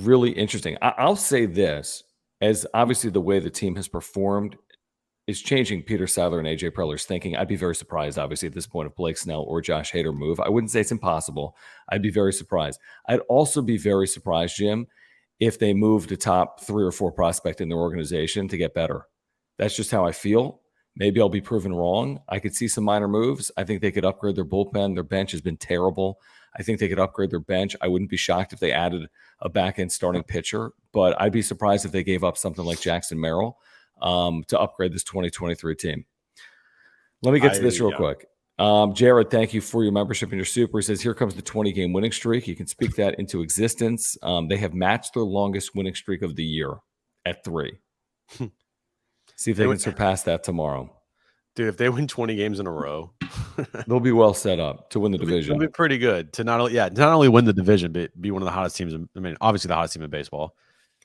really interesting. I'll say this, as obviously the way the team has performed is changing Peter Sadler and AJ Preller's thinking. I'd be very surprised, obviously, at this point, if Blake Snell or Josh Hader move. I wouldn't say it's impossible. I'd be very surprised. I'd also be very surprised, Jim, if they moved a top 3 or 4 prospect in their organization to get better. That's just how I feel. Maybe I'll be proven wrong. I could see some minor moves. I think they could upgrade their bullpen. Their bench has been terrible. I think they could upgrade their bench. I wouldn't be shocked if they added a back-end starting pitcher, but I'd be surprised if they gave up something like Jackson Merrill to upgrade this 2023 team. Let me get to this real quick. Jared, thank you for your membership and your super. He says, here comes the 20-game winning streak. You can speak that into existence. They have matched their longest winning streak of the year at 3. See if they can surpass that tomorrow. Dude, if they win 20 games in a row, they'll be well set up to win the division. They'll be pretty good to not only win the division, but be one of the hottest teams. I mean, obviously the hottest team in baseball.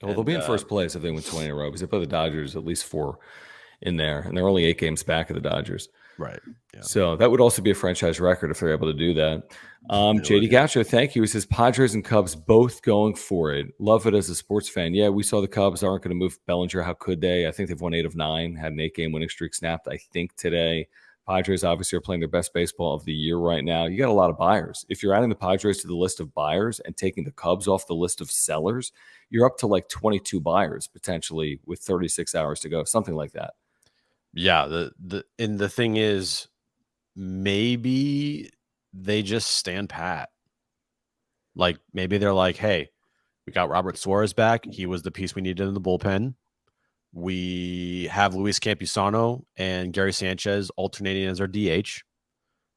Well, they'll be in first place if they win 20 in a row because they play the Dodgers at least 4 in there, and they're only 8 games back of the Dodgers. Right. Yeah. So that would also be a franchise record if they're able to do that. JD Gaucho, thank you. He says, Padres and Cubs both going for it. Love it as a sports fan. Yeah, we saw the Cubs aren't going to move Bellinger. How could they? I think they've won 8 of 9, had an 8-game winning streak snapped, I think, today. Padres obviously are playing their best baseball of the year right now. You got a lot of buyers. If you're adding the Padres to the list of buyers and taking the Cubs off the list of sellers, you're up to like 22 buyers potentially with 36 hours to go, something like that. Yeah, the thing is, maybe they just stand pat. Like maybe they're like, hey, we got Robert Suarez back. He was the piece we needed in the bullpen. We have Luis Campusano and Gary Sanchez alternating as our DH.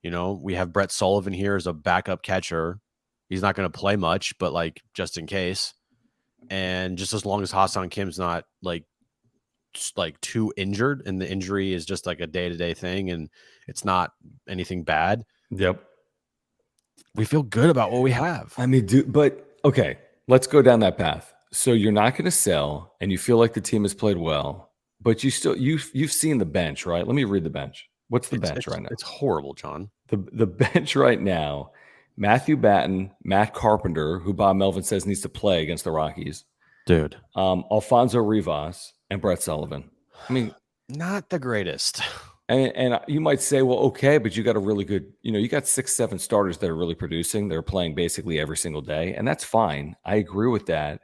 You know, we have Brett Sullivan here as a backup catcher. He's not going to play much, but like just in case. And just as long as Ha-Seong Kim's not like too injured and the injury is just like a day-to-day thing and it's not anything bad. Yep. We feel good about what we have. I mean, but okay, let's go down that path. So you're not going to sell and you feel like the team has played well, but you've seen the bench, right? Let me read the bench. What's the bench right now? It's horrible, John. The bench right now, Matthew Batten, Matt Carpenter, who Bob Melvin says needs to play against the Rockies. Dude. Alfonso Rivas and Brett Sullivan. I mean, not the greatest. And you might say, well, okay, but you got a really good, you got 6, 7 starters that are really producing. They're playing basically every single day, and that's fine. I agree with that.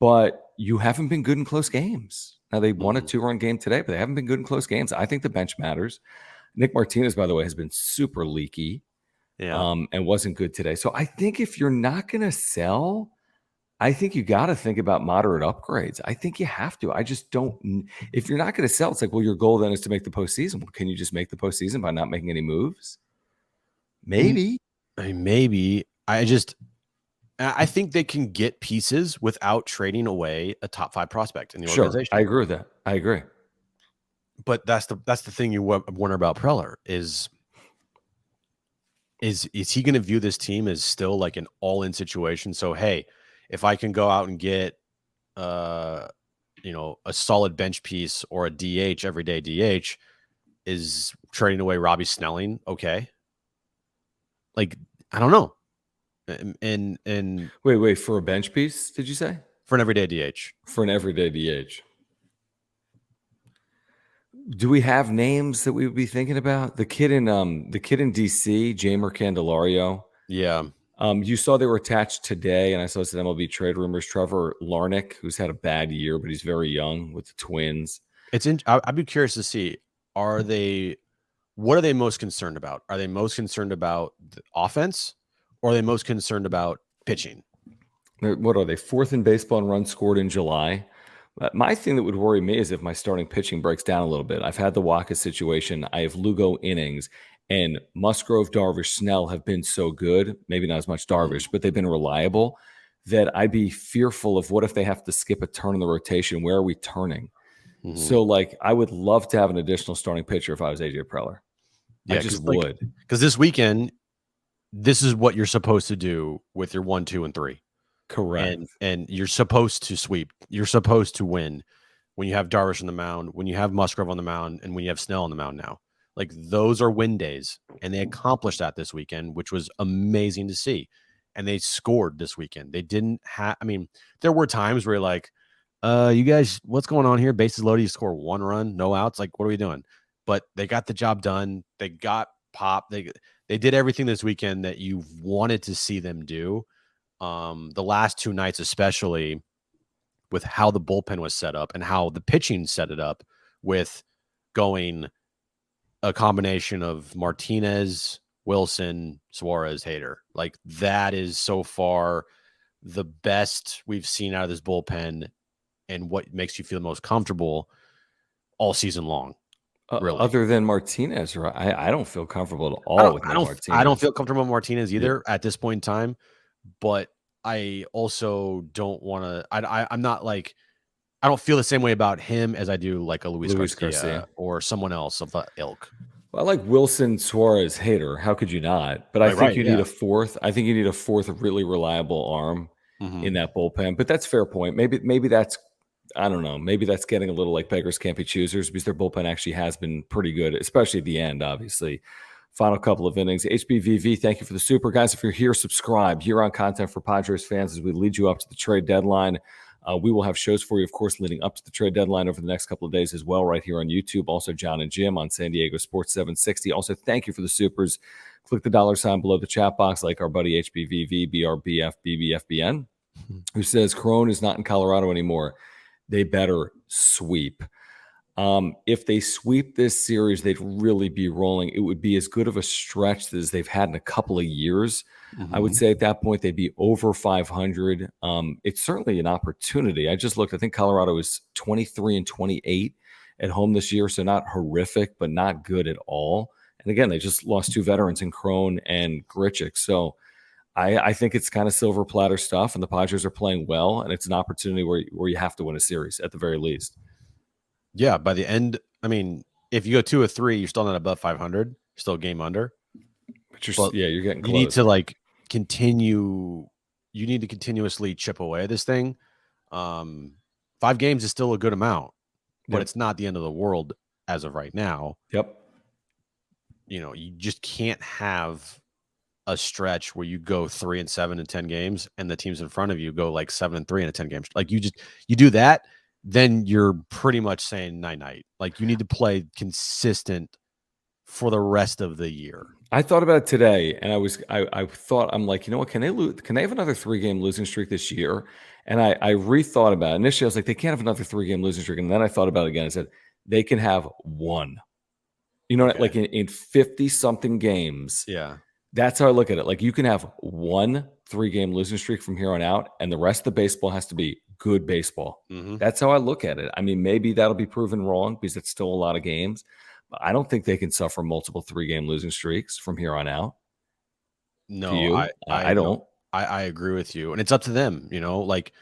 But you haven't been good in close games. Now, they won a 2-run game today, but they haven't been good in close games. I think the bench matters. Nick Martinez, by the way, has been super leaky and wasn't good today. So I think if you're not going to sell, I think you got to think about moderate upgrades. I think you have to. I just don't. If you're not going to sell, it's like, well, your goal then is to make the postseason. Well, can you just make the postseason by not making any moves? Maybe. I mean, maybe. I think they can get pieces without trading away a top 5 prospect in the organization. I agree with that. I agree. But that's the thing you wonder about Preller is he going to view this team as still like an all-in situation? So, hey, if I can go out and get, a solid bench piece or a DH, everyday DH, is trading away Robbie Snelling okay? Like, I don't know. And wait, for a bench piece, did you say? For an everyday DH. For an everyday DH. Do we have names that we would be thinking about? The kid in DC, Jamer Candelario. Yeah. You saw they were attached today, and I saw some MLB trade rumors. Trevor Larnach, who's had a bad year, but he's very young with the Twins. I'd be curious to see, what are they most concerned about? Are they most concerned about the offense, or are they most concerned about pitching? What are they? 4th in baseball in runs scored in July. My thing that would worry me is if my starting pitching breaks down a little bit. I've had the Waka situation. I have Lugo innings. And Musgrove, Darvish, Snell have been so good, maybe not as much Darvish, but they've been reliable, that I'd be fearful of what if they have to skip a turn in the rotation? Where are we turning? Mm-hmm. So, I would love to have an additional starting pitcher if I was AJ Preller. Yeah, I just would. Because this weekend, this is what you're supposed to do with your 1, 2, and 3. Correct. And you're supposed to sweep. You're supposed to win when you have Darvish on the mound, when you have Musgrove on the mound, and when you have Snell on the mound now. Like, those are win days, and they accomplished that this weekend, which was amazing to see. and they scored this weekend. They didn't have. I mean, there were times where you're like, you guys, what's going on here? Bases loaded, you score 1 run, no outs. Like, what are we doing? But they got the job done. They got pop. They did everything this weekend that you wanted to see them do. The last 2 nights, especially with how the bullpen was set up and how the pitching set it up, with going a combination of Martinez, Wilson, Suarez, Hader. Like, that is so far the best we've seen out of this bullpen and what makes you feel most comfortable all season long. Really. Other than Martinez, right? I don't feel comfortable at all with Martinez. I don't feel comfortable with Martinez either at this point in time, but I also don't want to. I'm not like, I don't feel the same way about him as I do like a Luis Garcia or someone else of the ilk. Well, I like Wilson, Suarez, Hader. How could you not? But I think you need a fourth. I think you need a fourth really reliable arm in that bullpen. But that's a fair point. Maybe that's, I don't know. Maybe that's getting a little like beggars can't be choosers, because their bullpen actually has been pretty good, especially at the end, obviously. Final couple of innings. HBVV, thank you for the super. Guys, if you're here, subscribe. Here on Content for Padres fans as we lead you up to the trade deadline. We will have shows for you, of course, leading up to the trade deadline over the next couple of days as well, right here on YouTube. Also, John and Jim on San Diego Sports 760. Also, thank you for the supers. Click the $ below the chat box, like our buddy HBVV, BRBF, BBFBN, who says Crone is not in Colorado anymore. They better sweep. If they sweep this series, they'd really be rolling. It would be as good of a stretch as they've had in a couple of years. I would say at that point, they'd be over 500. It's certainly an opportunity. I just looked. I think Colorado is 23-28 at home this year, so not horrific, but not good at all. And again, they just lost 2 veterans in Crone and Grichuk. So I think it's kind of silver platter stuff, and the Padres are playing well, and it's an opportunity where you have to win a series at the very least. Yeah, by the end, I mean, if you go 2 or 3, you're still not above 500, still game under. But you're getting close. You need to like continue. You need to continuously chip away at this thing. 5 games is still a good amount, but it's not the end of the world as of right now. Yep. You just can't have a stretch where you go 3-7 in 10 games and the teams in front of you go like 7-3 in a 10 games. Like, you do that, then you're pretty much saying night. Like, you need to play consistent for the rest of the year. I thought about it today, and I thought, I'm like, you know what? Can they have another 3-game losing streak this year? And I rethought about it. Initially, I was like, they can't have another 3-game losing streak. And then I thought about it again. I said, they can have 1. Like in 50-something games. Yeah. That's how I look at it. Like, you can have 1 3-game losing streak from here on out, and the rest of the baseball has to be good baseball. That's how I look at it. I mean, maybe that'll be proven wrong because it's still a lot of games. But I don't think they can suffer multiple 3-game losing streaks from here on out. No, I don't. I agree with you. And it's up to them, like,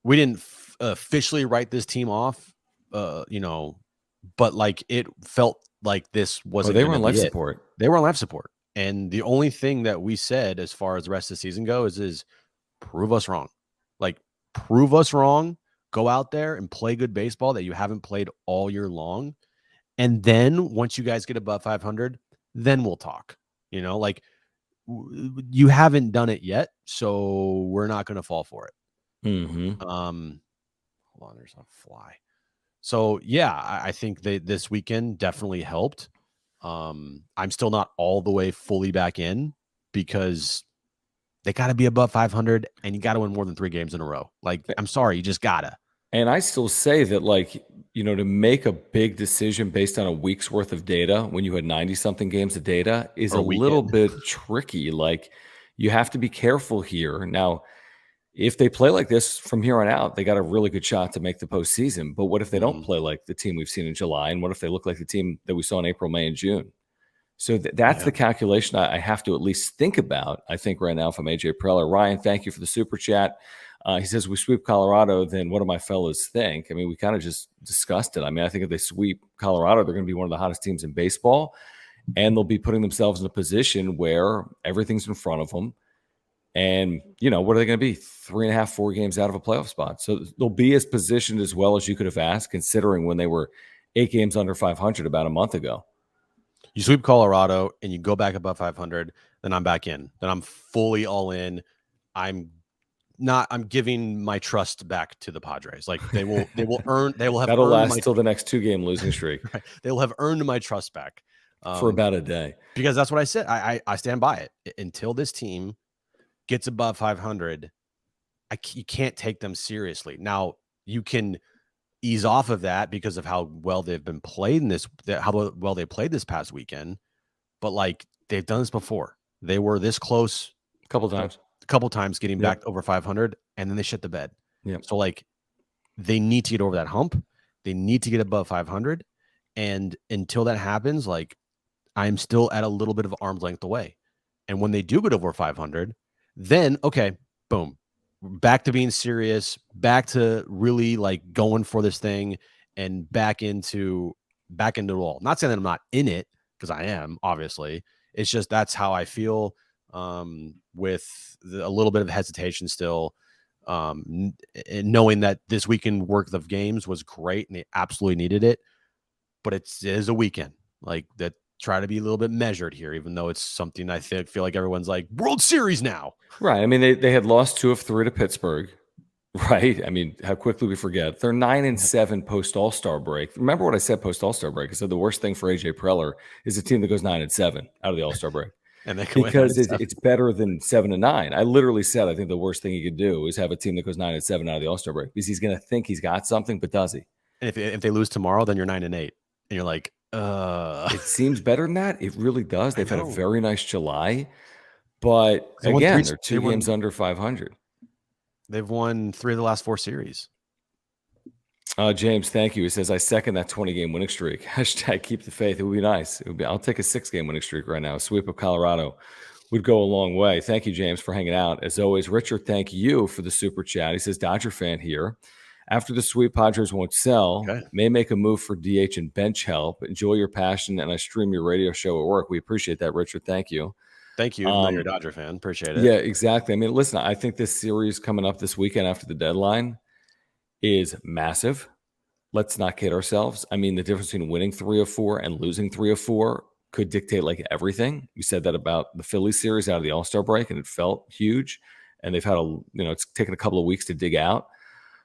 we didn't officially write this team off, but like, it felt like this wasn't. They were on life support. They were on life support. And the only thing that we said as far as the rest of the season goes is prove us wrong. Like, prove us wrong. Go out there and play good baseball that you haven't played all year long. And then once you guys get above 500, then we'll talk. Like, you haven't done it yet, so we're not going to fall for it. Hold on, there's a fly. So yeah, I think this weekend definitely helped. I'm still not all the way fully back in, because they got to be above 500 and you got to win more than 3 games in a row. Like, I'm sorry, you just gotta. And I still say that, like, to make a big decision based on a week's worth of data when you had 90-something games of data is a little bit tricky. Like, you have to be careful here. Now, if they play like this from here on out, they got a really good shot to make the postseason. But what if they don't play like the team we've seen in July? And what if they look like the team that we saw in April, May, and June? So that's the calculation I have to at least think about, I think, right now from AJ Preller. Ryan, thank you for the super chat. He says, we sweep Colorado, then what do my fellas think? I mean, we kind of just discussed it. I mean, I think if they sweep Colorado, they're going to be one of the hottest teams in baseball, and they'll be putting themselves in a position where everything's in front of them. And, what are they going to be? 3.5, 4 games out of a playoff spot. So they'll be as positioned as well as you could have asked, considering when they were 8 games under 500 about a month ago. You sweep Colorado and you go back above 500, then I'm back in. Then I'm fully all in. I'm giving my trust back to the Padres. Like they will have That'll earned my last till the next 2-game losing streak right. They will have earned my trust back. for about a day. Because that's what I said. I stand by it. Until this team gets above 500, you can't take them seriously. Now you can ease off of that because of how well they've been played how well they played this past weekend. But like they've done this before. They were this close A couple times getting back over 500, and then they shit the bed. Yep. So like they need to get over that hump. They need to get above 500. And until that happens, like I'm still at a little bit of arm's length away. And when they do get over 500, then okay, boom, back to being serious, back to really like going for this thing, and back into it all. Not saying that I'm not in it, because I am, obviously. It's just that's how I feel, with a little bit of hesitation still, and knowing that this weekend worth of games was great and they absolutely needed it, but it is a weekend. Like that, try to be a little bit measured here, even though it's something I feel like everyone's like World Series now. Right. I mean, they had lost 2 of 3 to Pittsburgh. Right. I mean, how quickly we forget. They're 9-7 post All-Star break. Remember what I said post All-Star break? I said the worst thing for AJ Preller is a team that goes 9-7 out of the All-Star break. And they can because it's better than 7-9. I literally said I think the worst thing he could do is have a team that goes 9-7 out of the All-Star break, because he's going to think he's got something, but does he? And if they lose tomorrow, then you're 9-8, and you're like, It seems better than that. It really does. They've had a very nice July, but again, they're 2 games under 500. They've won 3 of the last 4 series. James, thank you. He says, I second that 20-game winning streak. Hashtag keep the faith. It would be nice. I'll take a 6-game winning streak right now. A sweep of Colorado would go a long way. Thank you, James, for hanging out. As always, Richard, thank you for the super chat. He says, Dodger fan here. After the sweep, Padres won't sell. Okay. May make a move for DH and bench help. Enjoy your passion, and I stream your radio show at work. We appreciate that, Richard. Thank you. Thank you. Even though you're a Dodger fan. Appreciate it. Yeah, exactly. I mean, listen, I think this series coming up this weekend after the deadline is massive. Let's not kid ourselves. I mean, the difference between winning 3 of 4 and losing 3 of 4 could dictate like everything. We said that about the Phillies series out of the All-Star break, and it felt huge. And they've had it's taken a couple of weeks to dig out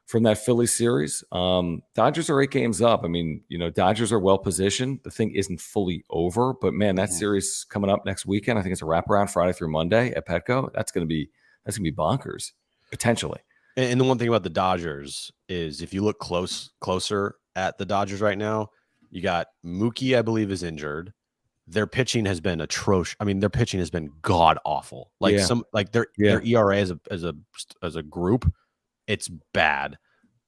from that Phillies series. Dodgers are 8 games up. I mean, Dodgers are well positioned. The thing isn't fully over, but man, that series coming up next weekend, I think it's a wraparound Friday through Monday at Petco. That's gonna be bonkers, potentially. And the one thing about the Dodgers is if you look closer at the Dodgers right now, you got Mookie, I believe, is injured. Their pitching has been atrocious. I mean, their pitching has been god awful. Like their ERA as a group, it's bad.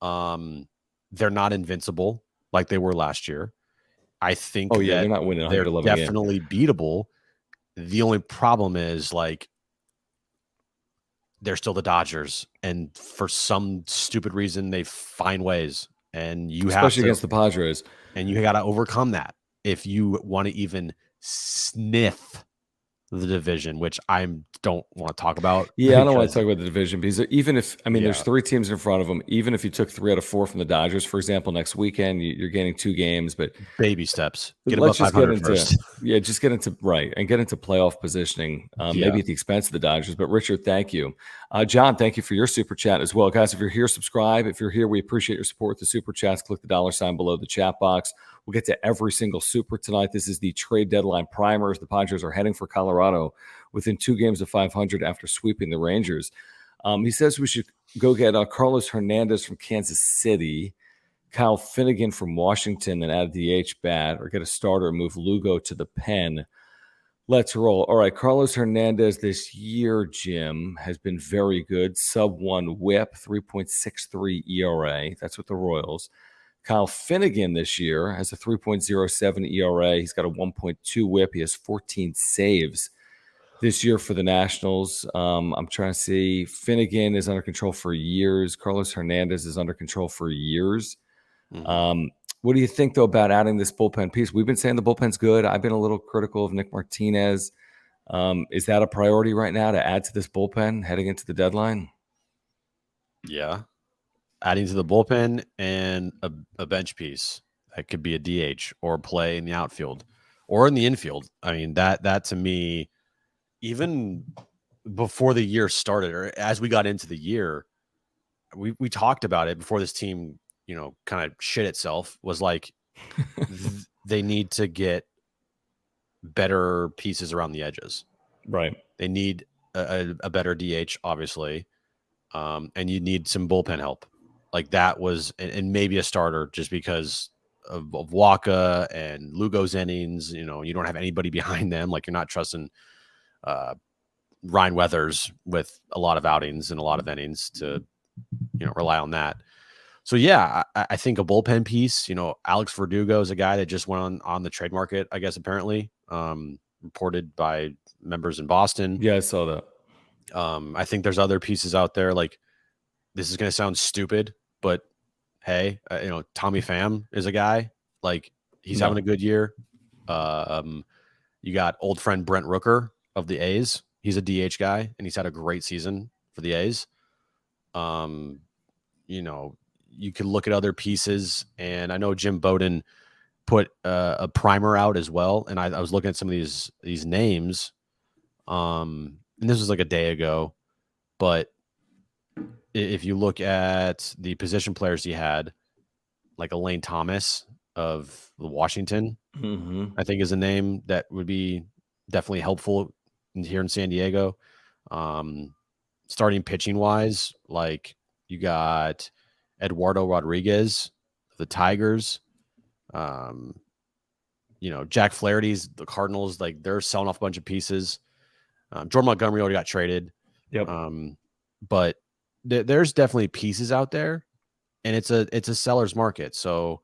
They're not invincible like they were last year. I think they're not winning 111 they're definitely beatable. The only problem is like they're still the Dodgers, and for some stupid reason they find ways, and especially against the Padres, and you got to overcome that if you want to even sniff the division, which I don't want to talk about. Yeah, I don't want to talk about the division, because even if, there's 3 teams in front of them, even if you took 3 out of 4 from the Dodgers, for example, next weekend, you're gaining 2 games, but baby steps. Get above 500 first. Yeah, just get into playoff positioning, maybe at the expense of the Dodgers. But Richard, thank you. John, thank you for your super chat as well. Guys, if you're here, subscribe. If you're here, we appreciate your support with the super chats. Click the $ below the chat box. We'll get to every single super tonight. This is the trade deadline primers. The Padres are heading for Colorado within 2 games of 500 after sweeping the Rangers. He says we should go get Carlos Hernandez from Kansas City, Kyle Finnegan from Washington, and add a DH bat, or get a starter and move Lugo to the pen. Let's roll. All right, Carlos Hernandez this year, Jim, has been very good. Sub-1 whip, 3.63 ERA. That's with the Royals. Kyle Finnegan this year has a 3.07 ERA. He's got a 1.2 whip. He has 14 saves this year for the Nationals. I'm trying to see. Finnegan is under control for years. Carlos Hernandez is under control for years. Mm-hmm. What do you think, though, about adding this bullpen piece? We've been saying the bullpen's good. I've been a little critical of Nick Martinez. Is that a priority right now to add to this bullpen heading into the deadline? Yeah. Adding to the bullpen and a bench piece. That could be a DH or play in the outfield. or in the infield. I mean, that to me, even before the year started or as we got into the year, we talked about it before this team, kind of shit itself, was like they need to get better pieces around the edges. Right. They need a better DH, obviously. And you need some bullpen help. Like that was, and maybe a starter just because of Waka and Lugo's innings. You don't have anybody behind them. Like you're not trusting Ryan Weathers with a lot of outings and a lot of innings to, rely on that. So yeah, I think a bullpen piece. Alex Verdugo is a guy that just went on the trade market, I guess, apparently, reported by members in Boston. Yeah, I saw that. I think there's other pieces out there. Like, this is going to sound stupid, but hey, Tommy Pham is a guy. Like, he's having a good year. You got old friend Brent Rooker of the A's. He's a DH guy, and he's had a great season for the A's. You could look at other pieces, and I know Jim Bowden put a primer out as well. And I was looking at some of these names, and this was like a day ago. But if you look at the position players he had, like Elaine Thomas of Washington, I think is a name that would be definitely helpful here in San Diego. Starting pitching wise, like you got Eduardo Rodriguez, the Tigers. Jack Flaherty's the Cardinals. Like they're selling off a bunch of pieces. Jordan Montgomery already got traded. Yep. But there's definitely pieces out there, and it's a seller's market. So,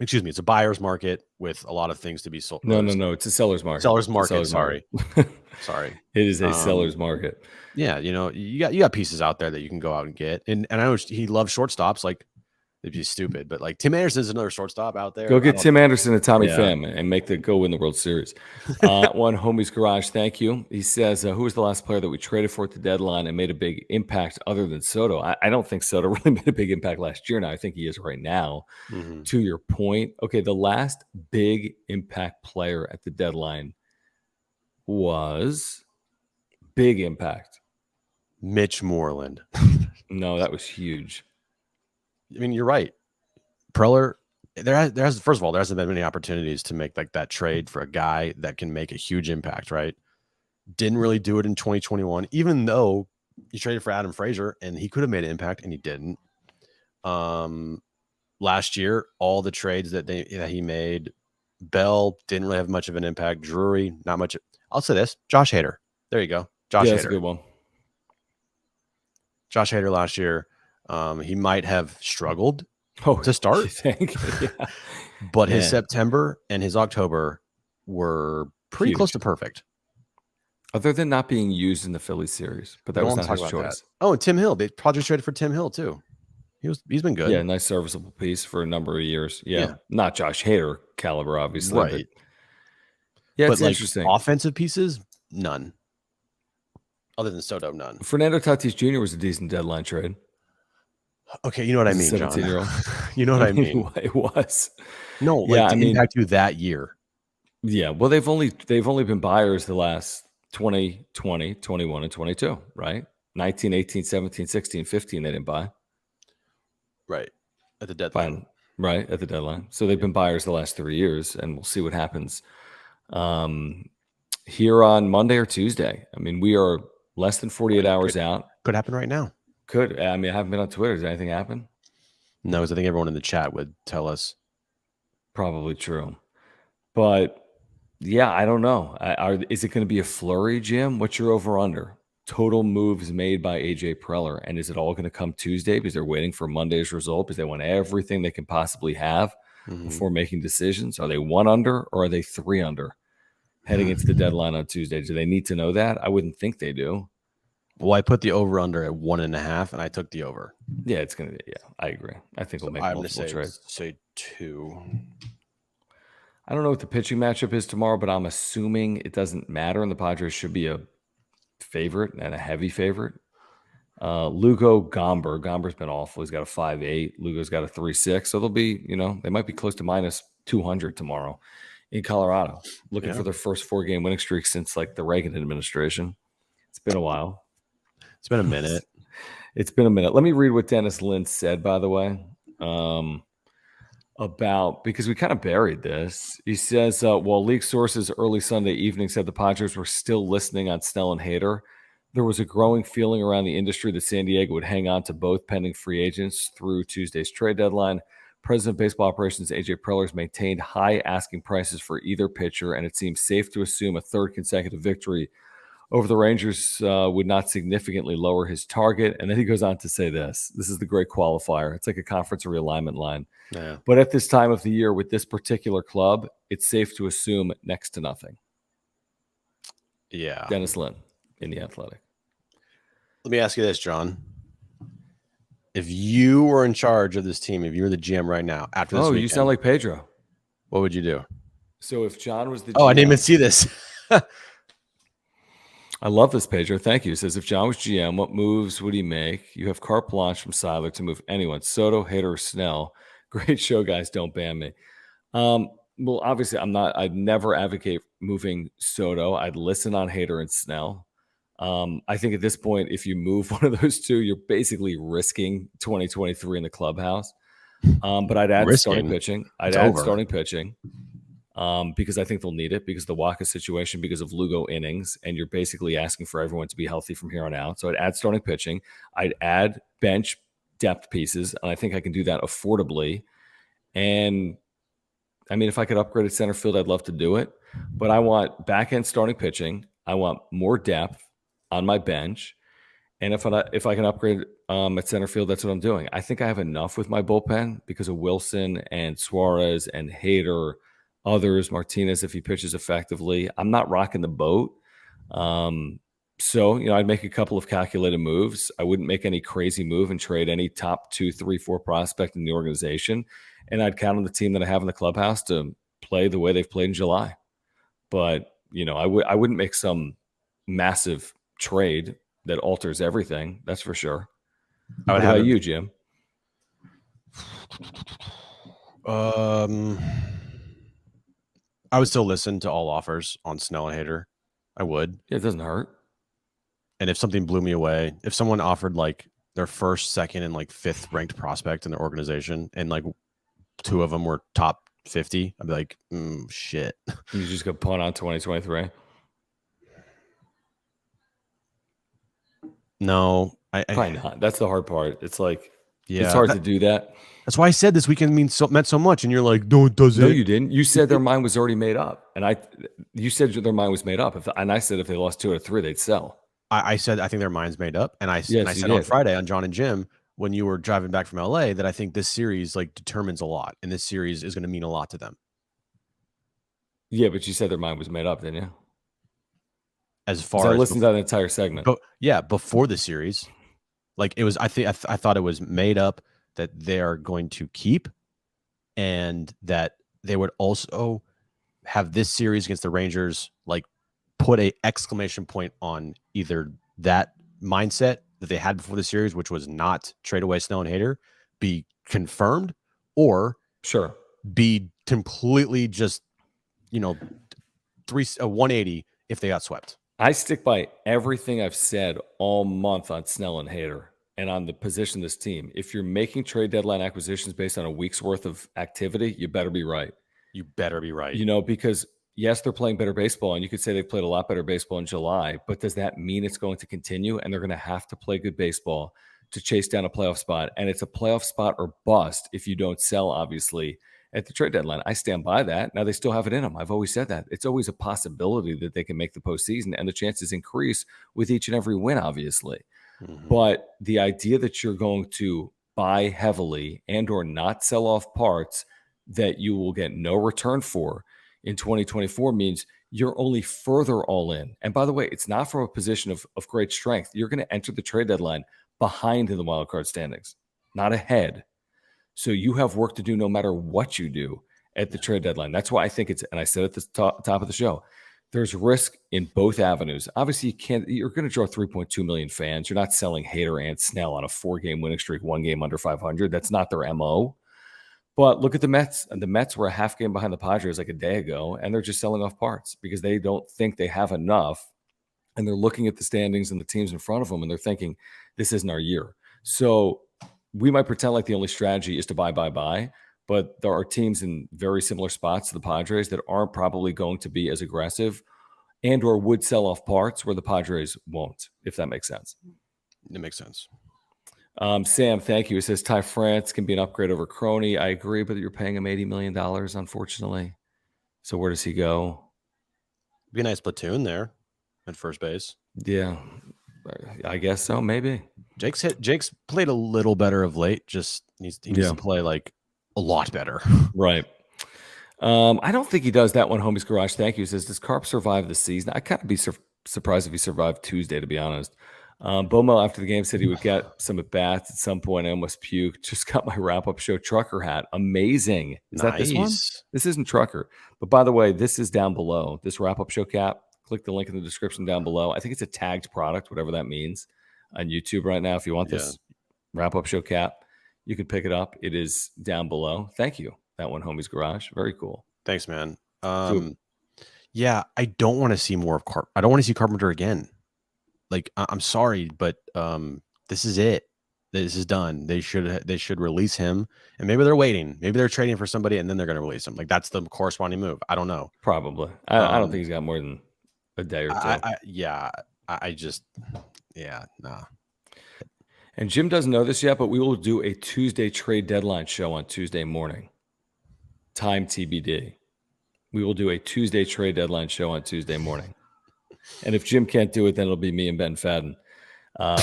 excuse me, it's a buyer's market with a lot of things to be sold. No, it's a seller's market. Seller's market. Sorry. It is a seller's market. Yeah, you got pieces out there that you can go out and get, and I know he loves shortstops. Like, it'd be stupid, but like Tim Anderson is another shortstop out there. Go get Tim Anderson and Tommy Pham and go win the World Series. One homie's garage, thank you. He says, who was the last player that we traded for at the deadline and made a big impact other than Soto? I don't think Soto really made a big impact last year. Now I think he is right now. To your point, okay, the last big impact player at the deadline was big impact. Mitch Moreland. No, that was huge. I mean, you're right. Preller, first of all, there hasn't been many opportunities to make like that trade for a guy that can make a huge impact, right? Didn't really do it in 2021, even though you traded for Adam Frazier and he could have made an impact and he didn't. Last year, all the trades that he made, Bell didn't really have much of an impact. Drury, not much. I'll say this: Josh Hader. There you go, Josh Hader. That's a good one. Josh Hader last year. He might have struggled to start, you think? Yeah. But his September and his October were pretty close to perfect. Other than not being used in the Phillies series, but that was not his choice. That. Oh, and Tim Hill. They Padres traded for Tim Hill too. He's been good. Yeah, nice serviceable piece for a number of years. Yeah. Not Josh Hader caliber, obviously. Right. But yeah, it's interesting. Offensive pieces, none. Other than Soto, none. Fernando Tatis Jr. was a decent deadline trade. Okay, you know what I mean, John. 17-year-old. You know what I mean. It was. No, impact you that year. Yeah, well, they've only been buyers the last 2020, 21, and 22, right? 19, 18, 17, 16, 15, they didn't buy. Right. At the deadline. Fine. Right, at the deadline. So they've been buyers the last 3 years, and we'll see what happens here on Monday or Tuesday. I mean, we are less than 48 hours out. Could happen right now. Could. I mean, I haven't been on Twitter. Does anything happen? No, because I think everyone in the chat would tell us. Probably true. But, yeah, I don't know. Is it going to be a flurry, Jim? What's your over-under? Total moves made by AJ Preller. And is it all going to come Tuesday because they're waiting for Monday's result because they want everything they can possibly have before making decisions? Are they 1 under or are they 3 under heading into the deadline on Tuesday? Do they need to know that? I wouldn't think they do. Well, I put the over under at 1.5 and I took the over. Yeah, it's going to be. Yeah, I agree. I think we'll make multiple trades. Say 2. I don't know what the pitching matchup is tomorrow, but I'm assuming it doesn't matter, and the Padres should be a favorite and a heavy favorite. Lugo Gomber. Gomber's been awful. He's got a 5.8. Lugo's got a 3.6. So they'll be, they might be close to minus 200 tomorrow in Colorado, looking Yeah. for their first 4-game winning streak since like the Reagan administration. It's been a while. It's been a minute. It's been a minute. Let me read what Dennis Lynn said, by the way, about, because we kind of buried this. He says, while league sources early Sunday evening said the Padres were still listening on Snell and Hader, there was a growing feeling around the industry that San Diego would hang on to both pending free agents through Tuesday's trade deadline. President of Baseball Operations AJ Prellers maintained high asking prices for either pitcher, and it seems safe to assume a third consecutive victory over the Rangers would not significantly lower his target. And then he goes on to say this. This is the great qualifier. It's like a conference realignment line. Yeah. But at this time of the year with this particular club, it's safe to assume next to nothing. Yeah. Dennis Lynn in The Athletic. Let me ask you this, John. If you were in charge of this team, if you were the GM right now, after this weekend, you sound like Pedro. what would you do? So if John was the GM, I didn't even GM, see this. I love this, Pedro. Thank you. It says, if John was GM, what moves would he make? You have carte blanche from Seiler to move anyone. Soto, Hader, or Snell. Great show, guys. Don't ban me. Well, obviously, I'd never advocate moving Soto. I'd listen on Hader and Snell. I think at this point, if you move one of those two, you're basically risking 2023 in the clubhouse. But I'd add starting pitching. Starting pitching because I think they'll need it because of the Waka situation, because of Lugo innings, and you're basically asking for everyone to be healthy from here on out. So I'd add starting pitching. I'd add bench depth pieces, and I think I can do that affordably. And I mean, if I could upgrade at center field, I'd love to do it. But I want back-end starting pitching. I want more depth on my bench. And if I can upgrade at center field, that's what I'm doing. I think I have enough with my bullpen because of Wilson and Suarez and Hader, others, Martinez, if he pitches effectively. I'm not rocking the boat. So, I'd make a couple of calculated moves. I wouldn't make any crazy move and trade any top 2, 3, 4 prospect in the organization. And I'd count on the team that I have in the clubhouse to play the way they've played in July. But, I wouldn't make some massive trade that alters everything. That's for sure. What about you, Jim? I would still listen to all offers on Snell and Hader. I would. Yeah, it doesn't hurt. And if something blew me away, if someone offered like their first, second, and like 5th ranked prospect in their organization, and like 2 of them were top 50, I'd be like, shit. You just go punt on 2023. No, probably not. That's the hard part. It's like, it's hard to do that. That's why I said this weekend meant so much, and you're like, no, it doesn't. No, you didn't. You said their mind was already made up, and you said their mind was made up. And I said if they lost 2 out of 3, they'd sell. I said I think their mind's made up, and I said on Friday on John and Jim when you were driving back from LA that I think this series like determines a lot, and this series is going to mean a lot to them. Yeah, but you said their mind was made up, didn't you? As far as I listened to that entire segment. But yeah, before the series, like it was, I thought it was made up that they are going to keep, and that they would also have this series against the Rangers, like put a exclamation point on either that mindset that they had before the series, which was not trade away Snell and Hader, be confirmed, or be completely just, 180 if they got swept. I stick by everything I've said all month on Snell and Hader and on the position of this team. If you're making trade deadline acquisitions based on a week's worth of activity, you better be right. You better be right. Because yes, they're playing better baseball, and you could say they played a lot better baseball in July, but does that mean it's going to continue? And they're going to have to play good baseball to chase down a playoff spot. And it's a playoff spot or bust if you don't sell, obviously, at the trade deadline. I stand by that. Now, they still have it in them. I've always said that. It's always a possibility that they can make the postseason, and the chances increase with each and every win, obviously. Mm-hmm. But the idea that you're going to buy heavily and or not sell off parts that you will get no return for in 2024 means you're only further all in. And by the way, it's not from a position of great strength. You're going to enter the trade deadline behind in the wild card standings, not ahead. So you have work to do no matter what you do at the trade deadline. That's why I think and I said at the top of the show, there's risk in both avenues. Obviously, you're going to draw 3.2 million fans. You're not selling Hader and Snell on a 4-game winning streak, 1 game under 500. That's not their MO. But look at the Mets. And the Mets were a half game behind the Padres like a day ago, and they're just selling off parts because they don't think they have enough. And they're looking at the standings and the teams in front of them, and they're thinking, this isn't our year. So we might pretend like the only strategy is to buy. But there are teams in very similar spots to the Padres that aren't probably going to be as aggressive and or would sell off parts where the Padres won't, if that makes sense. It makes sense. Sam, thank you. It says Ty France can be an upgrade over Crony. I agree, but you're paying him $80 million, unfortunately. So where does he go? Be a nice platoon there at first base. Yeah, I guess so, maybe. Jake's played a little better of late. Just he needs to play like a lot better. Right. I don't think he does that one. Homie's Garage, thank you. Says, does Carp survive the season? I kind of be surprised if he survived Tuesday, to be honest. Bomo after the game said he would get some at bats at some point. I almost puked. Just got my wrap-up show trucker hat. Amazing. Is that this one? This isn't trucker. But by the way, this is down below. This wrap-up show cap. Click the link in the description down below. I think it's a tagged product, whatever that means, on YouTube right now. If you want this wrap-up show cap, you can pick it up. It is down below. Thank you. That one, Homie's Garage. Very cool. Thanks, man. Yeah, I don't want to see more of Carpenter. I don't want to see Carpenter again. Like, I'm sorry, but this is it. This is done. They should release him, and maybe they're waiting. Maybe they're trading for somebody, and then they're going to release him. Like, that's the corresponding move. I don't know. Probably. I don't think he's got more than a day or two. Nah. And Jim doesn't know this yet, but we will do a Tuesday trade deadline show on Tuesday morning. Time TBD. We will do a Tuesday trade deadline show on Tuesday morning. And if Jim can't do it, then it'll be me and Ben Fadden. All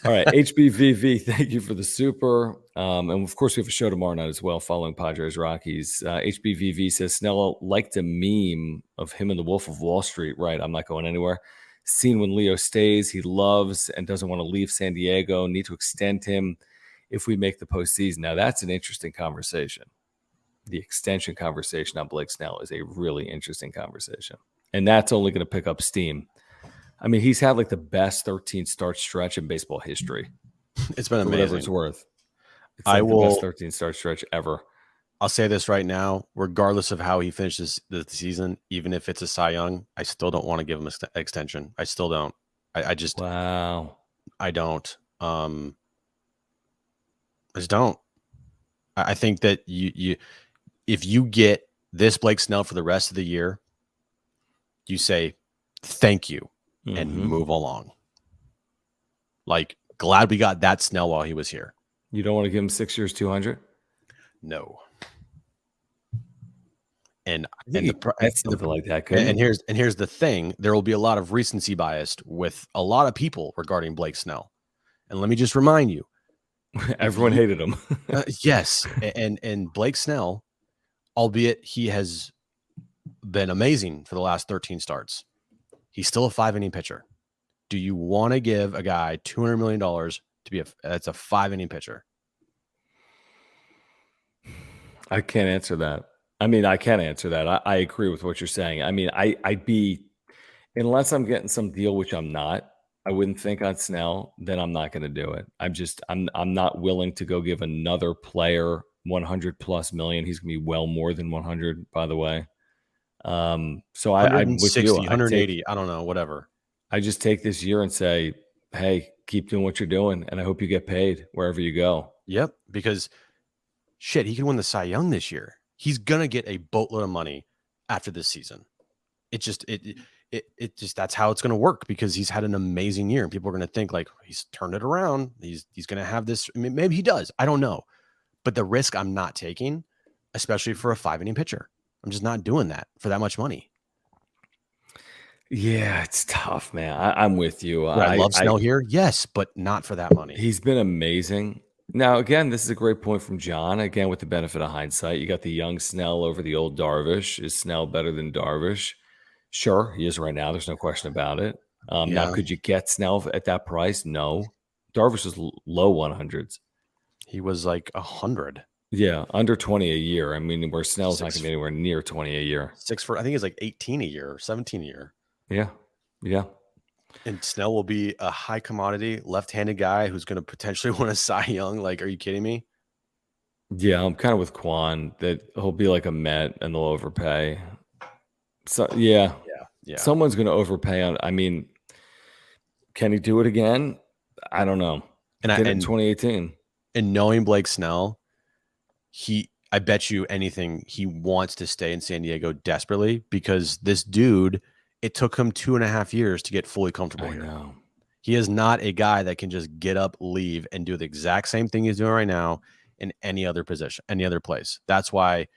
right, HBVV, thank you for the super. And of course, we have a show tomorrow night as well, following Padres Rockies. HBVV says Snell liked a meme of him and the Wolf of Wall Street. Right, I'm not going anywhere. Seen when Leo stays, he loves and doesn't want to leave San Diego. Need to extend him if we make the postseason. Now, that's an interesting conversation. The extension conversation on Blake Snell is a really interesting conversation. And that's only going to pick up steam. I mean, he's had like the best 13-start stretch in baseball history. It's been amazing. Whatever it's worth. It's like the best 13-start stretch ever. I'll say this right now, regardless of how he finishes the season, even if it's a Cy Young, I still don't want to give him an extension. I still don't. I just wow. I don't. I just don't. I think that you if you get this Blake Snell for the rest of the year, you say thank you and move along. Like, glad we got that Snell while he was here. You don't want to give him 6 years, 200? No. And something like that. And here's the thing: there will be a lot of recency bias with a lot of people regarding Blake Snell. And let me just remind you, everyone hated him. Yes, and Blake Snell, albeit he has been amazing for the last 13 starts, he's still a 5-inning pitcher. Do you want to give a guy $200 million to be that's a 5-inning pitcher? I can't answer that. I mean, I can answer that. I agree with what you're saying. I mean, I'd be, unless I'm getting some deal, which I'm not, I wouldn't think on Snell, then I'm not going to do it. I'm not willing to go give another player 100 plus million. He's going to be well more than 100, by the way. So I'm with you. 180, I don't know, whatever. I just take this year and say, hey, keep doing what you're doing, and I hope you get paid wherever you go. Yep, because shit, he can win the Cy Young this year. He's gonna get a boatload of money after this season. It just that's how it's gonna work, because he's had an amazing year, and people are gonna think like he's turned it around. He's gonna have this. I mean, maybe he does. I don't know, but the risk I'm not taking, especially for a 5-inning pitcher, I'm just not doing that for that much money. Yeah, it's tough, man. I'm with you. I love Snell here, yes, but not for that money. He's been amazing. Now, again, this is a great point from John. Again, with the benefit of hindsight, you got the young Snell over the old Darvish. Is Snell better than Darvish? Sure, he is right now. There's no question about it. Now, could you get Snell at that price? No. Darvish was low 100s. He was like 100. Yeah, under 20 a year. I mean, where Snell's not going to be anywhere near 20 a year. I think it's like 18 a year or 17 a year. Yeah. And Snell will be a high commodity left-handed guy who's going to potentially win a Cy Young. Like, are you kidding me? Yeah, I'm kind of with Quan that he'll be like a Met and they'll overpay. So yeah, Yeah. someone's going to overpay on. I mean, can he do it again? I don't know. And Did it in 2018. knowing Blake Snell, I bet you anything he wants to stay in San Diego desperately, because this dude, it took him 2.5 years to get fully comfortable I here. know. He is not a guy that can just get up, leave, and do the exact same thing he's doing right now in any other position, any other place. That's why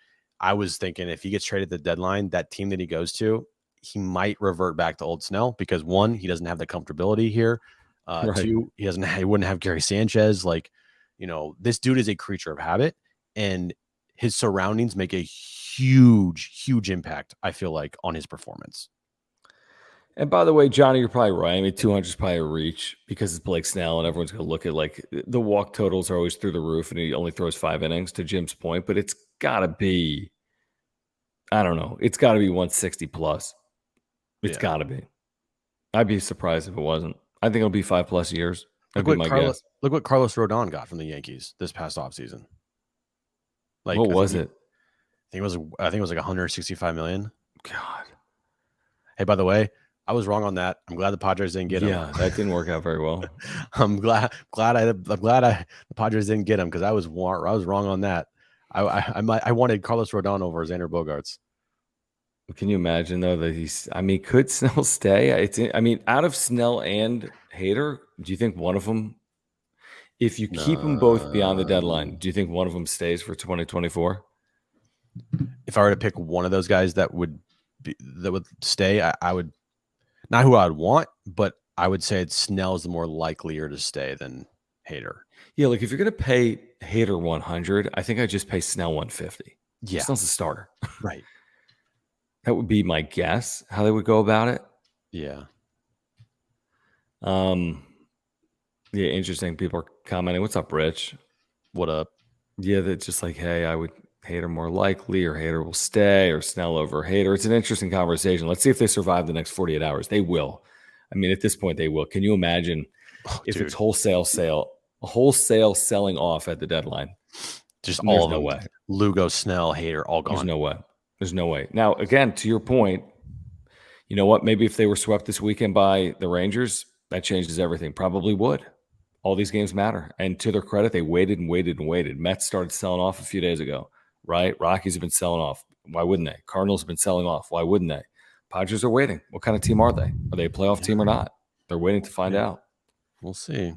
I was thinking if he gets traded at the deadline, that team that he goes to, he might revert back to old Snell, because one, he doesn't have the comfortability here. Right. Two, he wouldn't have Gary Sanchez. Like, this dude is a creature of habit, and his surroundings make a huge, huge impact, I feel like, on his performance. And by the way, Johnny, you're probably right. I mean, 200 is probably a reach because it's Blake Snell, and everyone's going to look at like the walk totals are always through the roof, and he only throws 5 innings. To Jim's point, but it's got to be, I don't know, it's got to be 160 plus. It's Yeah. got to be. I'd be surprised if it wasn't. I think it'll be 5+ years. That'd be my guess. Look what Carlos Rodon got from the Yankees this past offseason. Like, What was it? I think it was like 165 million. God. Hey, by the way, I was wrong on that. I'm glad the Padres didn't get him. Yeah, that didn't work out very well. I'm glad the Padres didn't get him, because I was wrong on that. I wanted Carlos Rodon over Xander Bogaerts. Can you imagine though that could Snell stay? I mean, out of Snell and Hader, do you think one of them, if you keep them both beyond the deadline, do you think one of them stays for 2024? If I were to pick one of those guys that would stay, I would, not who I would want, but I would say Snell's the more likelier to stay than Hader. Yeah, like if you're gonna pay Hader 100, I think I'd just pay Snell 150. Yeah, Snell's a starter. right. That would be my guess how they would go about it. Yeah. Yeah, interesting. People are commenting. What's up, Rich? What up? Yeah, that's just like, hey, I would Hader more likely, or Hader will stay, or Snell over Hader. It's an interesting conversation. Let's see if they survive the next 48 hours. They will. I mean, at this point, they will. Can you imagine if it's wholesale selling off at the deadline? Just all of them. No way. Lugo, Snell, Hader, all gone. There's no way. There's no way. Now, again, to your point, you know what? Maybe if they were swept this weekend by the Rangers, that changes everything. Probably would. All these games matter. And to their credit, they waited and waited and waited. Mets started selling off a few days ago, right? Rockies have been selling off. Why wouldn't they? Cardinals have been selling off. Why wouldn't they? Padres are waiting. What kind of team are they? Are they a playoff team or not? They're waiting to find out. We'll see.